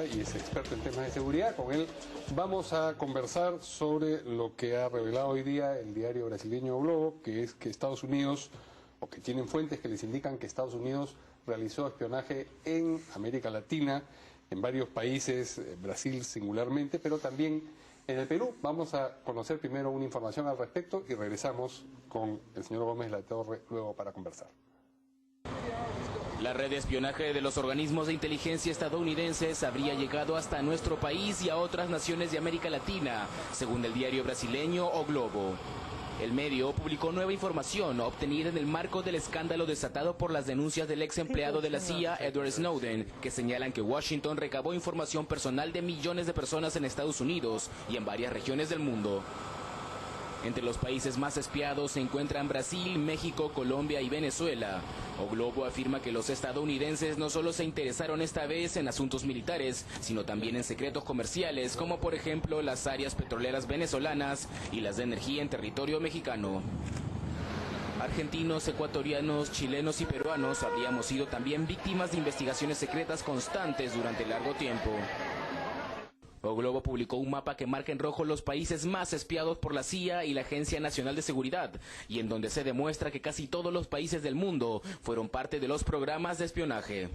Y es experto en temas de seguridad. Con él vamos a conversar sobre lo que ha revelado hoy día el diario brasileño O Globo, que es que Estados Unidos, o que tienen fuentes que les indican que Estados Unidos realizó espionaje en América Latina, en varios países, Brasil singularmente, pero también en el Perú. Vamos a conocer primero una información al respecto y regresamos con el señor Gómez Latorre luego para conversar. La red de espionaje de los organismos de inteligencia estadounidenses habría llegado hasta nuestro país y a otras naciones de América Latina, según el diario brasileño O Globo. El medio publicó nueva información obtenida en el marco del escándalo desatado por las denuncias del ex empleado de la CIA, Edward Snowden, que señalan que Washington recabó información personal de millones de personas en Estados Unidos y en varias regiones del mundo. Entre los países más espiados se encuentran Brasil, México, Colombia y Venezuela. O Globo afirma que los estadounidenses no solo se interesaron esta vez en asuntos militares, sino también en secretos comerciales, como por ejemplo las áreas petroleras venezolanas y las de energía en territorio mexicano. Argentinos, ecuatorianos, chilenos y peruanos habríamos sido también víctimas de investigaciones secretas constantes durante largo tiempo. O Globo publicó un mapa que marca en rojo los países más espiados por la CIA y la Agencia Nacional de Seguridad, y en donde se demuestra que casi todos los países del mundo fueron parte de los programas de espionaje.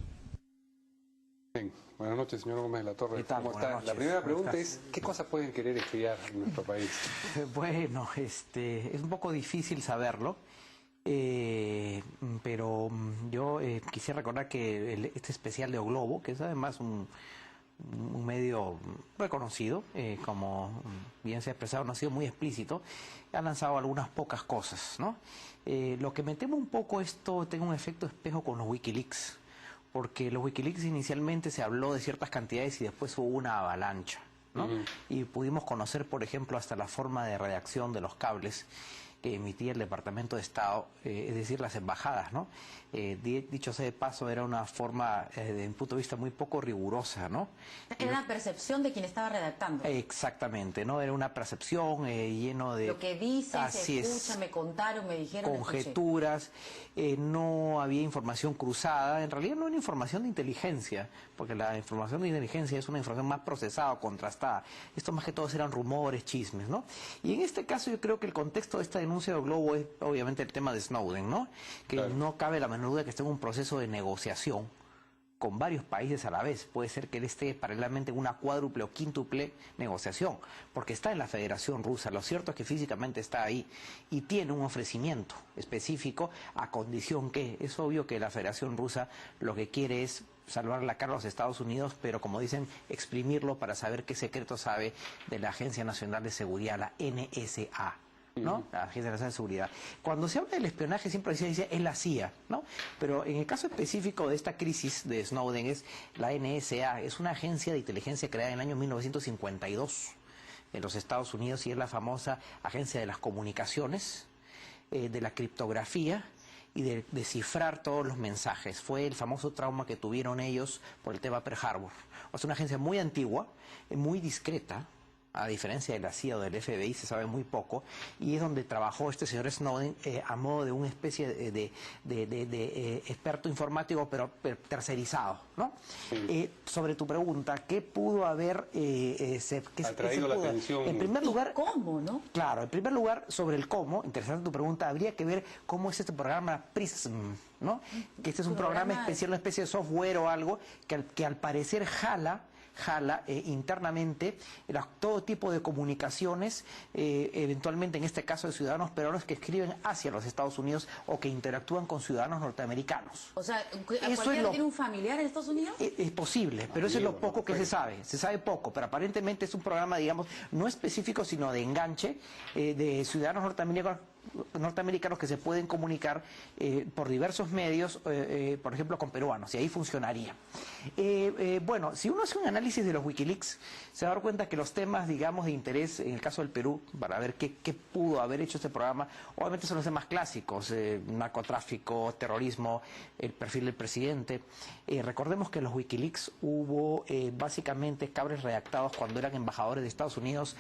Bien. Buenas noches, señor Gómez Latorre. ¿Qué tal? ¿Cómo está? Noches. La primera pregunta es, ¿qué cosas pueden querer espiar en nuestro país? Bueno, es un poco difícil saberlo, pero yo quisiera recordar que este especial de O Globo, que es además un medio reconocido, como bien se ha expresado, no ha sido muy explícito, ha lanzado algunas pocas cosas, ¿no? Lo que me temo un poco esto tenga un efecto espejo con los Wikileaks, porque los Wikileaks inicialmente se habló de ciertas cantidades y después hubo una avalancha, ¿no? Y pudimos conocer, por ejemplo, hasta la forma de redacción de los cables que emitía el Departamento de Estado, es decir, las embajadas, ¿no? Dicho sea de paso, era una forma, de un punto de vista muy poco rigurosa, ¿no? Era una percepción de quien estaba redactando. Exactamente, ¿no? Era una percepción lleno de... Lo que dice, se escucha, me contaron, me dijeron... Conjeturas, no había información cruzada, en realidad no era información de inteligencia, porque la información de inteligencia es una información más procesada o contrastada. Esto más que todo eran rumores, chismes, ¿no? Y en este caso yo creo que el contexto de esta denuncia de O Globo es obviamente el tema de Snowden, ¿no? Que claro, no cabe la menor duda que esté en un proceso de negociación con varios países a la vez. Puede ser que él esté paralelamente en una cuádruple o quíntuple negociación, porque está en la Federación Rusa. Lo cierto es que físicamente está ahí y tiene un ofrecimiento específico a condición que, es obvio que la Federación Rusa lo que quiere es salvar la cara a los Estados Unidos, pero como dicen, exprimirlo para saber qué secreto sabe de la Agencia Nacional de Seguridad, la NSA, ¿no? La Agencia Nacional de Seguridad. Cuando se habla del espionaje siempre se dice es la CIA, ¿no? Pero en el caso específico de esta crisis de Snowden es la NSA, es una agencia de inteligencia creada en el año 1952 en los Estados Unidos y es la famosa agencia de las comunicaciones, de la criptografía y de descifrar todos los mensajes. Fue el famoso trauma que tuvieron ellos por el tema Pearl Harbor. O sea, una agencia muy antigua, muy discreta. A diferencia de la CIA o del FBI, se sabe muy poco, y es donde trabajó este señor Snowden a modo de una especie de experto informático, pero tercerizado, ¿no? Sí. Sobre tu pregunta, ¿qué pudo haber atraído la atención? En primer lugar, ¿cómo, no? Claro, en primer lugar, sobre el cómo, interesante tu pregunta, habría que ver cómo es este programa PRISM, ¿no? Que este es un programa especial, una especie de software o algo que al parecer jala internamente todo tipo de comunicaciones, eventualmente en este caso de ciudadanos peruanos que escriben hacia los Estados Unidos o que interactúan con ciudadanos norteamericanos. O sea, ¿cualquiera tiene un familiar en Estados Unidos? Es posible, pero eso es lo poco que se sabe poco, pero aparentemente es un programa, digamos, no específico, sino de enganche de ciudadanos norteamericanos que se pueden comunicar por diversos medios, por ejemplo con peruanos, y ahí funcionaría. Bueno, si uno hace un análisis de los Wikileaks, se va a dar cuenta que los temas, digamos, de interés, en el caso del Perú, para ver qué pudo haber hecho este programa, obviamente son los temas clásicos, narcotráfico, terrorismo, el perfil del presidente. Recordemos que en los Wikileaks hubo básicamente cabres redactados cuando eran embajadores de Estados Unidos,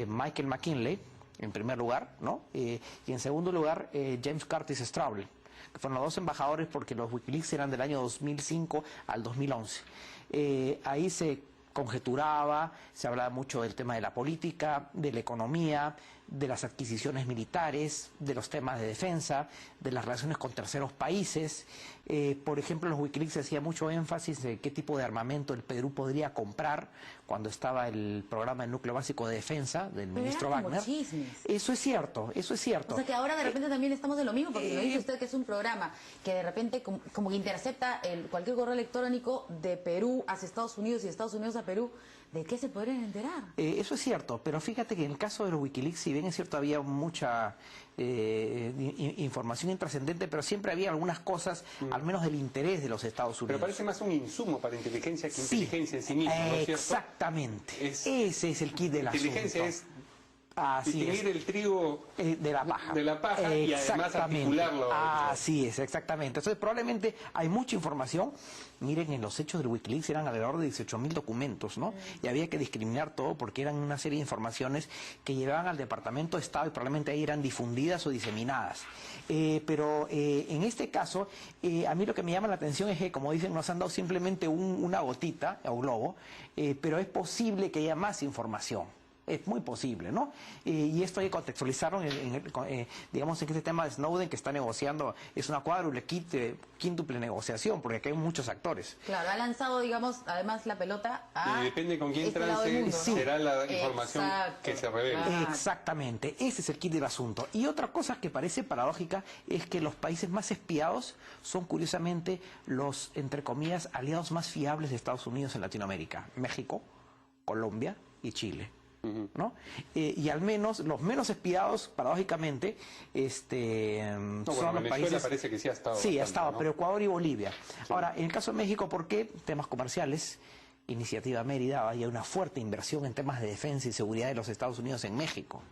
Michael McKinley, en primer lugar, ¿no? Y en segundo lugar, James Curtis Straubel, que fueron los dos embajadores porque los Wikileaks eran del año 2005 al 2011. Ahí se conjeturaba, se hablaba mucho del tema de la política, de la economía, de las adquisiciones militares, de los temas de defensa, de las relaciones con terceros países. Por ejemplo, en los Wikileaks se hacía mucho énfasis en qué tipo de armamento el Perú podría comprar cuando estaba el programa del núcleo básico de defensa del ministro Wagner. Eso es cierto, eso es cierto. O sea que ahora de repente también estamos de lo mismo, porque me dice usted que es un programa que de repente como que intercepta cualquier correo electrónico de Perú hacia Estados Unidos y de Estados Unidos a Perú. ¿De qué se podrían enterar? Eso es cierto, pero fíjate que en el caso de los Wikileaks, si bien es cierto había mucha información intrascendente, pero siempre había algunas cosas, al menos del interés de los Estados Unidos. Pero parece más un insumo para inteligencia que inteligencia en sí misma, ¿no es cierto? Exactamente. Ese es el kit del asunto. Inteligencia es distinguir el trigo de la paja. De la paja y además articularlo. Así es, exactamente. Entonces probablemente hay mucha información. Miren, en los hechos del Wikileaks eran alrededor de 18.000 documentos, ¿no? Y había que discriminar todo porque eran una serie de informaciones que llevaban al Departamento de Estado y probablemente ahí eran difundidas o diseminadas. Pero en este caso, a mí lo que me llama la atención es que, como dicen, nos han dado simplemente una gotita o globo, pero es posible que haya más información. Es muy posible, ¿no? Y esto hay que contextualizarlo digamos, en este tema de Snowden que está negociando, es una cuádruple, quíntuple negociación, porque aquí hay muchos actores. Claro, ha lanzado, digamos, además la pelota a... Y depende con quién trance, será la información que se revele. Exactamente, ese es el kit del asunto. Y otra cosa que parece paradójica es que los países más espiados son, curiosamente, los, entre comillas, aliados más fiables de Estados Unidos en Latinoamérica. México, Colombia y Chile. ¿No? Y al menos los menos espiados, paradójicamente, son los países. Parece que sí ha estado. Sí, bastante, ha estado, ¿no? Pero Ecuador y Bolivia. Sí. Ahora, en el caso de México, ¿por qué? Temas comerciales, Iniciativa Mérida, hay una fuerte inversión en temas de defensa y seguridad de los Estados Unidos en México.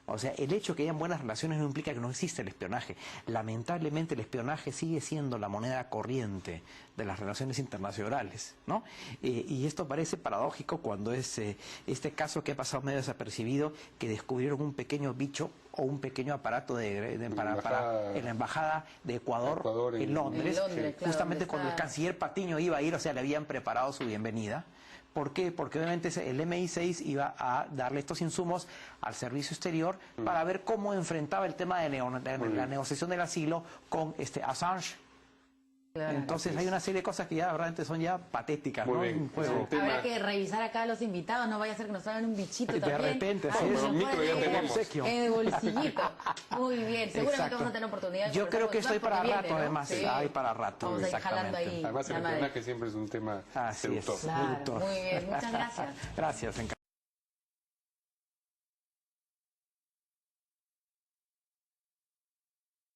O sea, el hecho de que hayan buenas relaciones no implica que no existe el espionaje. Lamentablemente el espionaje sigue siendo la moneda corriente de las relaciones internacionales, ¿no? Y esto parece paradójico cuando es este caso que ha pasado medio desapercibido, que descubrieron un pequeño bicho o un pequeño aparato en la embajada de Ecuador en Londres, claro, justamente cuando el canciller Patiño iba a ir, o sea, le habían preparado su bienvenida. ¿Por qué? Porque obviamente el MI6 iba a darle estos insumos al servicio exterior para ver cómo enfrentaba el tema de la negociación del asilo con Assange. Claro. Entonces hay una serie de cosas que ya realmente son ya patéticas, muy ¿no? Bien. Habrá que revisar acá a los invitados, no vaya a ser que nos traigan un bichito también. De repente, sí. Bueno, micro ya tenemos. En el bolsillito. Muy bien, seguramente vamos a tener oportunidad de... Yo creo que estoy para rato, ¿no? además. Sí. Hay para rato, vamos a ir jalando ahí. Además el espionaje siempre es un tema seductor. Claro, muy bien, muchas gracias. Gracias, encantado.